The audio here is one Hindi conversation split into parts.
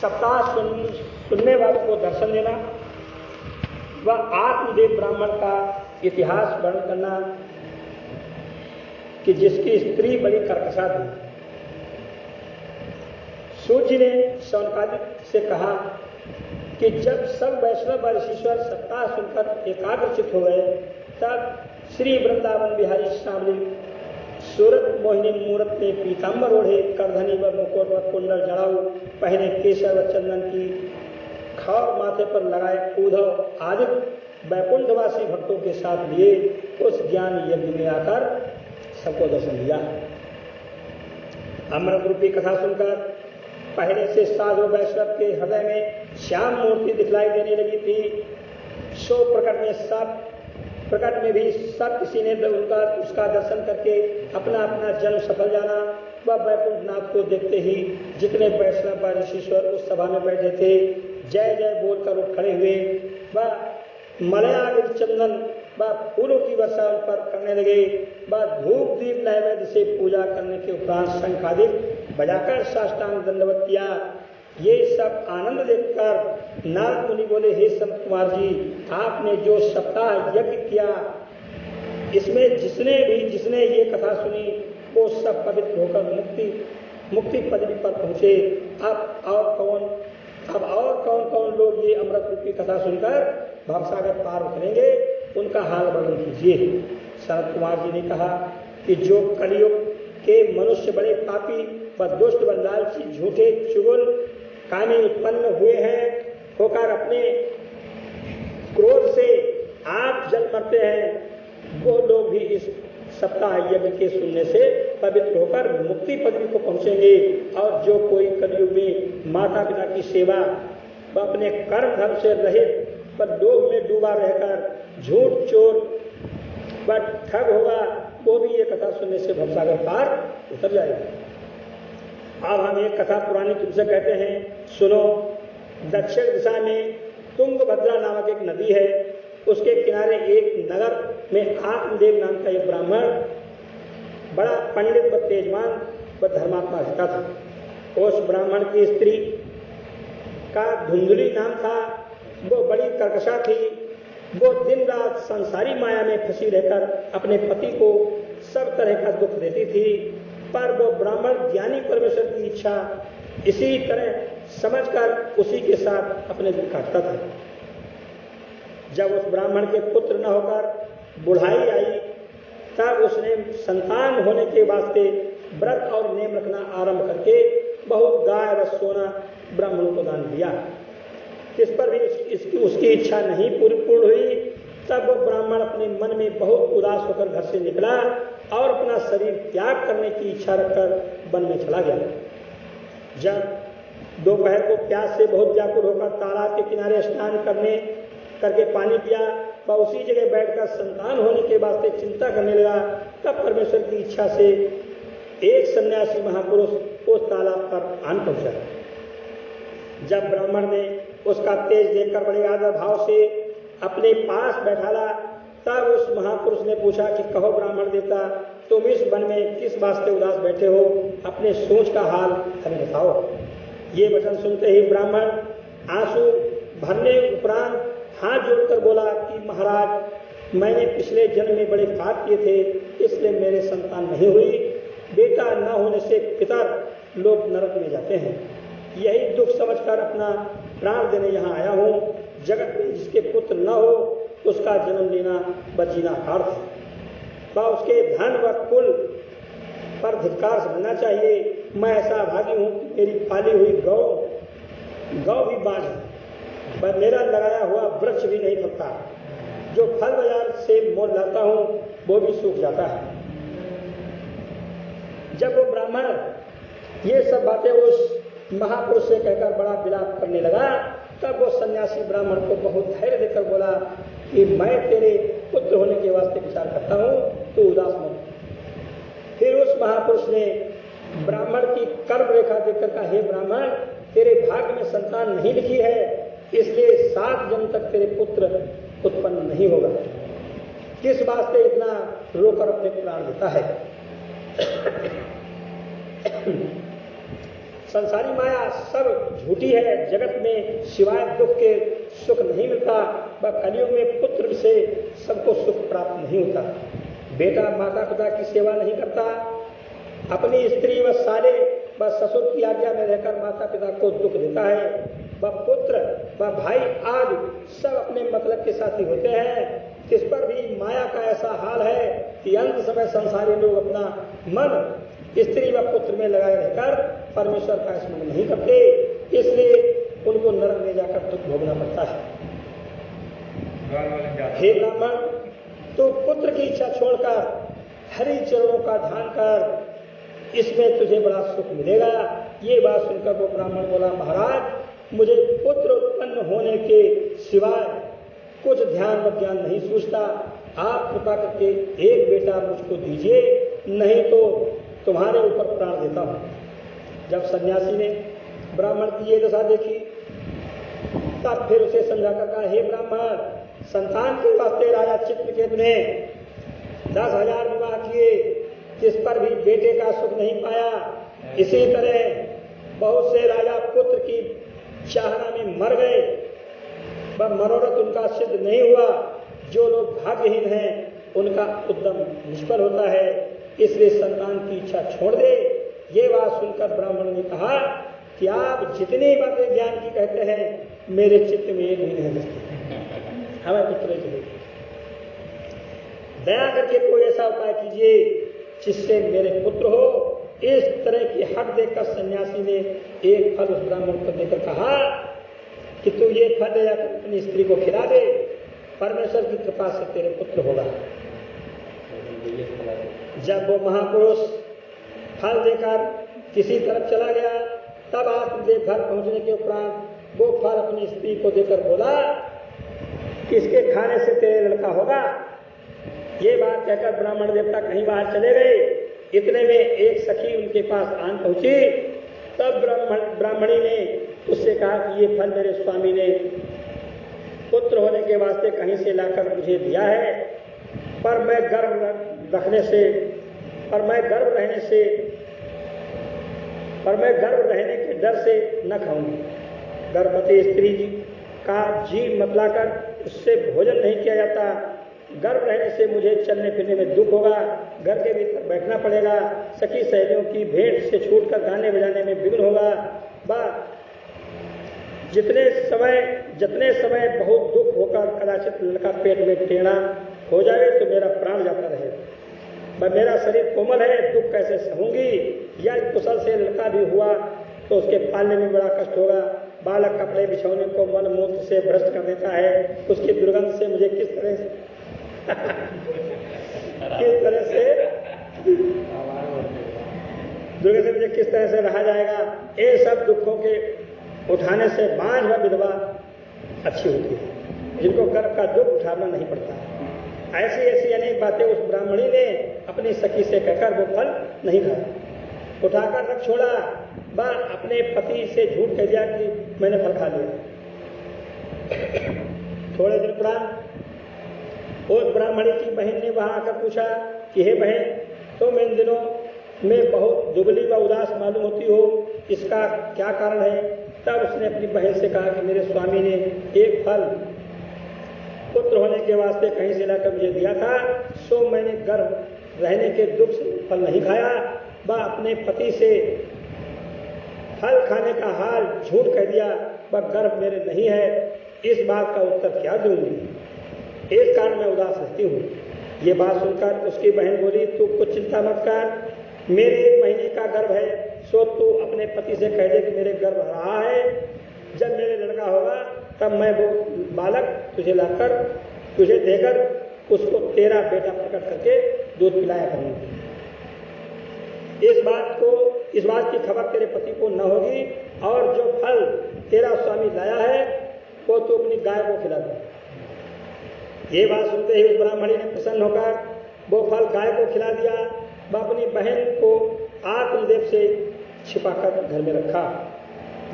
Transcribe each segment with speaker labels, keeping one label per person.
Speaker 1: सप्ताह सुनने वालों को दर्शन देना व आत्मदेव ब्राह्मण का इतिहास वर्णन करना कि जिसकी स्त्री बड़ी कर्कशा थी। सूर्य ने शौनकादित्य से कहा कि जब सब वैष्णव व ऋषीश्वर सप्ताह सुनकर एकाग्रचित हो गए तब श्री वृंदावन बिहारी श्यामली सूरत मोहिनी मूर्त में पीताम्बर ओढ़े, करधनी व मुकुट व कुंडल जड़ाऊ पहने, केसर व चंदन की खौर माथे पर लगाए उद्धव आदि वैकुंठवासी भक्तों के साथ लिए उस ज्ञान यज्ञ में आकर सबको दर्शन दिया। अमृत रूपी कथा सुनकर पहले से साधु वैष्णव के हृदय में श्याम मूर्ति दिखलाई देने लगी थी। सो प्रकट में भी सब किसी ने उसका दर्शन करके अपना अपना जन्म सफल जाना। वह वैकुंठनाथ को देखते ही जितने वैष्णव व ऋषीश्वर उस सभा में बैठे थे जय जय बोलकर उठ खड़े हुए। वह मलयागि चंदन व फूलों की वर्षा उन पर करने लगे। वह धूप दीप नैवेद्य से पूजा करने के उपरांत शंख आदि बजाकर साष्टांग दंडवत किया। ये सब आनंद देखकर नारद मुनि बोले, हे संत कुमार जी, आपने जो सप्ताह यज्ञ किया इसमें जिसने ये कथा सुनी वो सब पवित्र होकर मुक्ति पदवी पर पहुंचे। अब और कौन लोग ये अमृत रूपी कथा सुनकर भवसागर पार उतरेंगे, उनका हाल वर्णन कीजिए। शरद कुमार जी ने कहा कि जो कलयुग के मनुष्य बड़े पापी व दुष्ट व लालची, झूठे, चुगल, कामी उत्पन्न हुए हैं, होकर अपने क्रोध से आप जल मरते हैं, वो लोग भी इस सप्ताह यज्ञ के सुनने से पवित्र होकर मुक्ति पदवी को पहुंचेंगे। और जो कोई कलयुग में माता पिता की सेवा व अपने कर्म धर्म से रहित पर लोभ में डूबा रहकर झूठ चोर व ठग होगा, वो भी ये कथा सुनने से भवसागर पार उतर जाएगा। अब हम एक कथा पुरानी तुमसे कहते हैं, सुनो। दक्षिण दिशा में तुंगभद्रा नामक एक नदी है। उसके किनारे एक नगर में आत्मदेव नाम का एक ब्राह्मण बड़ा पंडित व तेजवान व धर्मात्मा रहता था। उस ब्राह्मण की स्त्री का धुंधली नाम था। वो बड़ी कर्कशा थी। वो दिन रात संसारी माया में फंसी रहकर अपने पति को सब तरह का दुख देती थी, पर वो ब्राह्मण ज्ञानी परमेश्वर की इच्छा इसी तरह समझकर उसी के साथ अपने दिन काटता था। जब उस ब्राह्मण के पुत्र न होकर बुढ़ाई आई तब उसने संतान होने के वास्ते व्रत और नेम रखना आरंभ करके बहुत गाय व सोना ब्राह्मणों को दान दिया। इस पर भी उसकी इच्छा नहीं पूर्ण हुई। तब वो ब्राह्मण अपने मन में बहुत उदास होकर घर से निकला और अपना शरीर त्याग करने की इच्छा रखकर वन में चला गया। जब दोपहर को प्यास से बहुत व्याकुल होकर तालाब के किनारे स्नान करके पानी पिया व उसी जगह बैठकर संतान होने के वास्ते चिंता करने लगा, तब परमेश्वर की इच्छा से एक सन्यासी महापुरुष उस तालाब पर आन पहुंचा। जब ब्राह्मण ने उसका तेज देखकर बड़े आदर भाव से अपने पास बैठाला, तब उस महापुरुष ने पूछा कि कहो ब्राह्मण देवता, तुम इस वन में किस वास्ते उदास बैठे हो? अपने सोच का हाल हमें बताओ। ये वचन सुनते ही ब्राह्मण आंसू भरने उपरांत हाथ जोड़कर बोला कि महाराज, मैंने पिछले जन्म में बड़े पाप किए थे, इसलिए मेरे संतान नहीं हुई। बेटा न होने से पिता लोग नरक में जाते हैं। यही दुख समझकर अपना प्राण देने यहाँ आया हूँ। जगत में जिसके पुत्र न हो उसका जन्म लेना व जीना व्यर्थ व उसके धन व कुल पर धिक्कार समझना चाहिए। मैं ऐसा भागी हूँ कि मेरी पाली हुई गौ भी बाज है, पर मेरा लगाया हुआ वृक्ष भी नहीं फलता। जो फल बाजार से मोल लाता हूँ वो भी सूख जाता है। जब वो ब्राह्मण ये सब बातें उस महापुरुष से कहकर बड़ा विलाप करने लगा, तब वो सन्यासी ब्राह्मण को बहुत धैर्य देकर बोला कि मैं तेरे पुत्र होने के वास्ते विचार करता हूँ, तू उदास मत। फिर उस महापुरुष ने ब्राह्मण की कर्म रेखा देखकर कहा, हे ब्राह्मण, तेरे भाग्य में संतान नहीं लिखी है, इसलिए 7 जन्म तक तेरे पुत्र उत्पन्न नहीं होगा। किस वास्ते इतना रोकर अपने प्राण देता है? संसारी माया सब झूठी है, जगत में सिवाय दुख के सुख नहीं मिलता। वह कलियुग में पुत्र से सबको सुख प्राप्त नहीं होता। बेटा माता पिता की सेवा नहीं करता, अपनी स्त्री व साले व ससुर की आज्ञा में रहकर माता पिता को दुख देता है। वह पुत्र व भाई आदि सब अपने मतलब के साथी होते हैं। इस पर भी माया का ऐसा हाल है कि अंत समय संसारी लोग अपना मन स्त्री व पुत्र में लगाए रहकर परमेश्वर का स्मरण नहीं करते, इसलिए उनको नरक में जाकर दुख भोगना पड़ता है। हे ब्राह्मण, तू पुत्र की इच्छा छोड़कर हरि चरणों का ध्यान कर, इसमें तुझे बड़ा सुख मिलेगा। ये बात सुनकर वो ब्राह्मण बोला, महाराज मुझे पुत्र उत्पन्न होने के सिवाय कुछ ध्यान व ज्ञान नहीं सूझता। आप कृपा करके एक बेटा मुझको दीजिए, नहीं तो तुम्हारे ऊपर प्राण देता हूं। जब सन्यासी ने ब्राह्मण की ये दशा देखी तब फिर उसे समझाकर कहा, हे ब्राह्मण, संतान के वास्ते राजा चित्रकेतु ने 10,000 विवाह किए, जिस पर भी बेटे का सुख नहीं पाया। इसी तरह बहुत से राजा पुत्र की चाहना में मर गए, वह मनोरथ उनका सिद्ध नहीं हुआ। जो लोग भाग्यहीन हैं उनका उद्यम निष्फल होता है, इसलिए संतान की इच्छा छोड़ दे। ये बात सुनकर ब्राह्मण ने कहा कि आप जितनी बातें ज्ञान की कहते हैं, मेरे चित्त में एक भी नहीं बसती। हमें पुत्र चाहिए, दया करके कोई ऐसा उपाय कीजिए जिससे मेरे पुत्र हो। इस तरह की हक देकर सन्यासी ने एक फल उस ब्राह्मण को देकर कहा कि तू ये फल ले जाकर अपनी स्त्री को खिला दे, परमेश्वर की कृपा से तेरे पुत्र होगा। जब वो महापुरुष फल देकर किसी तरफ चला गया, तब आत्मदेव घर पहुंचने के उपरांत वो फल अपनी स्त्री को देकर बोला कि इसके खाने से तेरे लड़का होगा। ये बात कहकर ब्राह्मण देवता कहीं बाहर चले गए। इतने में एक सखी उनके पास आन पहुंची। तब ब्राह्मणी ने उससे कहा कि ये फल मेरे स्वामी ने पुत्र होने के वास्ते कहीं से लाकर मुझे दिया है, पर मैं गर्भ रहने के डर से न खाऊंगी। गर्भवती स्त्री का जीव मतलाकर उससे भोजन नहीं किया जाता। गर्भ रहने से मुझे चलने फिरने में दुख होगा, घर के भीतर बैठना पड़ेगा, सखी सहेलियों की भेंट से छूटकर गाने बजाने में विघ्न होगा। जितने समय बहुत दुख होकर कदाचित लड़का पेट में टेढ़ा हो जाए तो मेरा प्राण जाता रहे। मेरा शरीर कोमल है, दुख कैसे सहूंगी। या कुशल से लड़का भी हुआ तो उसके पालने में बड़ा कष्ट होगा। बालक कपड़े बिछौने को मन मूत्र से भ्रष्ट कर देता है, उसकी दुर्गंध से मुझे किस तरह से रहा जाएगा। ये सब दुखों के उठाने से बांझ व विधवा अच्छी होती है, जिनको गर्भ का दुख उठाना नहीं पड़ता। ऐसी अनेक बातें उस ब्राह्मणी ने अपनी सखी से कहकर वो फल नहीं खाया, उठाकर रख छोड़ा। वह अपने पति से झूठ कह दिया कि मैंने फल खा लिया। थोड़े दिन उपरांत उस ब्राह्मणी की बहन ने वहां आकर पूछा कि हे बहन, तुम इन दिनों में बहुत दुबली व उदास मालूम होती हो, इसका क्या कारण है? तब उसने अपनी बहन से कहा कि मेरे स्वामी ने एक फल पुत्र होने के वास्ते कहीं से लाकर मुझे दिया था, सो मैंने गर्भ रहने के दुख से फल नहीं खाया। वह अपने पति से फल खाने का हाल झूठ कह दिया, वह गर्भ मेरे नहीं है। इस बात का उत्तर क्या दूंगी? इस कारण मैं उदास रहती हूँ। ये बात सुनकर उसकी बहन बोली, तू कुछ चिंता मत कर, मेरे 1 महीने का गर्भ है, सो तू अपने पति से कह दे कि मेरे गर्भ रहा है। जब मेरे लड़का होगा तब मैं वो बालक तुझे लाकर तुझे देकर उसको तेरा बेटा प्रकट करके दूध पिलाया करूंगी। इस बात की खबर तेरे पति को न होगी, और जो फल तेरा स्वामी लाया है वो तू अपनी गाय को खिला दे। ये बात सुनते ही उस ब्राह्मणी ने प्रसन्न होकर वो फल गाय को खिला दिया। वह अपनी बहन को आत्मदेव से छिपाकर घर में रखा।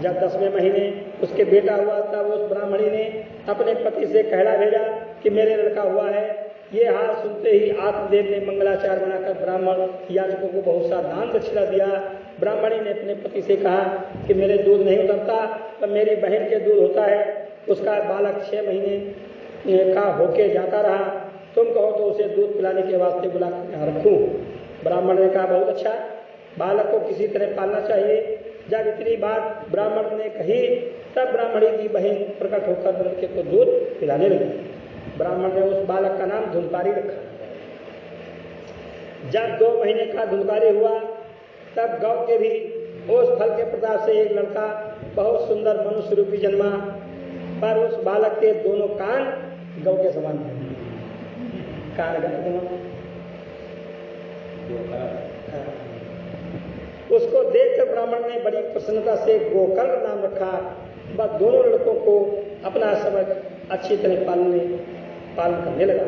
Speaker 1: जब 10वें महीने उसके बेटा हुआ तब उस ब्राह्मणी ने अपने पति से कहला भेजा कि मेरे लड़का हुआ है। ये हाल सुनते ही आत्मदेव ने मंगलाचार बनाकर ब्राह्मण याजकों को बहुत सा दान दक्षिणा दिया। ब्राह्मणी ने अपने पति से कहा कि मेरे दूध नहीं उतरता, तो मेरी बहन के दूध होता है, उसका बालक 6 महीने का होके जाता रहा, तुम कहो तो उसे दूध पिलाने के वास्ते बुला कर यहाँ रखूँ। ब्राह्मण ने कहा बहुत अच्छा, बालक को किसी तरह पालना चाहिए। जब इतनी बात ब्राह्मण ने कही तब ब्राह्मणी की बहन प्रकट होकर लड़के को दूध पिलाने लगी। ब्राह्मण ने उस बालक का नाम धुनकारी रखा। जब 2 महीने का धुनकारी हुआ तब गौ के भी उस फल के प्रताप से एक लड़का बहुत सुंदर मनुष्य रूपी जन्मा, पर उस बालक के दोनों कान गौ के समान थे। उसको देखकर ब्राह्मण ने बड़ी प्रसन्नता से गोकर्ण नाम रखा। बस दोनों लड़कों को अपना समझ अच्छी तरह पालन करने लगा।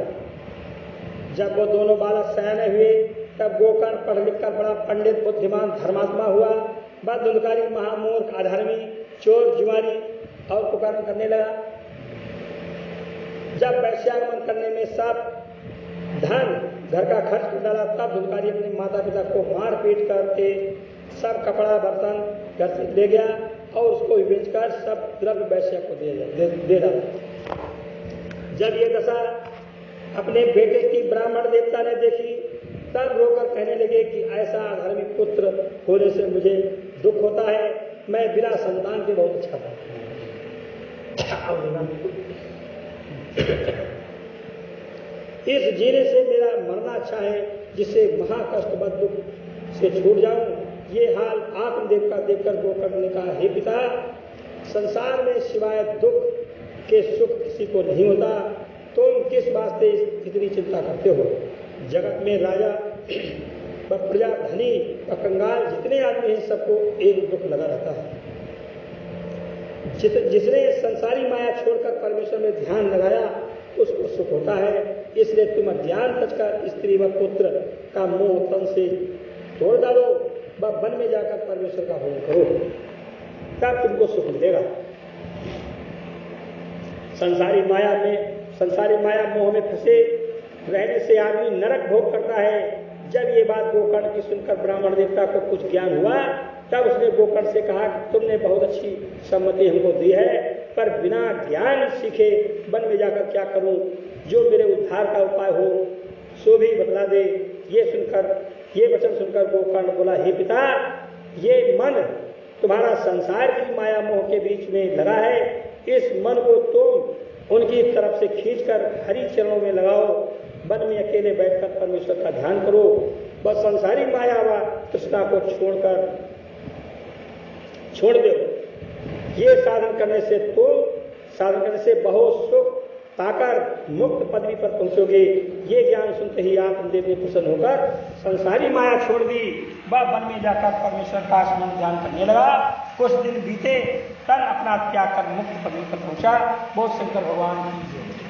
Speaker 1: जब वो दोनों बालक सयाने हुए तब गोकर्ण पढ़ लिख कर बड़ा पंडित बुद्धिमान धर्मात्मा हुआ। बस धुनकारी महामूर्ख अधर्मी चोर जुआरी और कुकर्म करने लगा। जब वैश्यागमन करने में सब धन घर का खर्च कर डाला तब धुनकारी अपने माता पिता को मार पीट करके सब कपड़ा बर्तन घर से ले गया और उसको बेचकर सब द्रव्य वैश्या को दे डाला। जब ये दशा अपने बेटे की ब्राह्मण देवता ने देखी तब रोकर कहने लगे कि ऐसा अधर्मी पुत्र होने से मुझे दुख होता है, मैं बिना संतान के बहुत अच्छा था। इस जीने से मेरा मरना अच्छा है, जिससे महाकष्ट बद दुख से छूट जाऊं। ये हाल आत्मदेव का देखकर गोकर्ण ने कहा, हे पिता, संसार में सिवाय दुख के सुख किसी को नहीं होता, तुम किस वास्ते इतनी चिंता करते हो? जगत में राजा व प्रजा, धनी व कंगाल जितने आदमी हैं सबको एक दुख लगा रहता है। जिसने संसारी माया छोड़कर परमेश्वर में ध्यान लगाया उसको सुख होता है। इसलिए तुम अज्ञान तजकर स्त्री व पुत्र का मोह तन से तोड़ डालो व वन में जाकर परमेश्वर का भोजन करो, तब तुमको सुख मिलेगा। संसारी माया मोह में फंसे रहने से आदमी नरक भोग करता है। जब ये बात गोकर्ण की सुनकर ब्राह्मण देवता को कुछ ज्ञान हुआ तब उसने गोकर्ण से कहा कि तुमने बहुत अच्छी सम्मति हमको दी है, पर बिना ज्ञान सीखे वन में जाकर क्या करूं? जो मेरे उद्धार का उपाय हो सो भी बतला दे। ये वचन सुनकर गोकर्ण बोला, हे पिता, ये मन तुम्हारा संसार की माया मोह के बीच में लगा है। इस मन को तुम उनकी तरफ से खींचकर हरि चरणों में लगाओ। वन में अकेले बैठकर परमेश्वर का ध्यान करो। बस संसारी माया व तृष्णा को छोड़ दो। ये साधन करने से बहुत सुख पाकर मुक्त पदवी पर पहुंचोगे। ये ज्ञान सुनते ही आत्मदेव ने प्रसन्न होकर संसारी माया छोड़ दी। वह वन में जाकर परमेश्वर का स्मरण ध्यान करने लगा। कुछ दिन बीते, तब अपना त्याग कर मुक्त पदवी पर पहुंचा। बहुत शंकर भगवान की जय।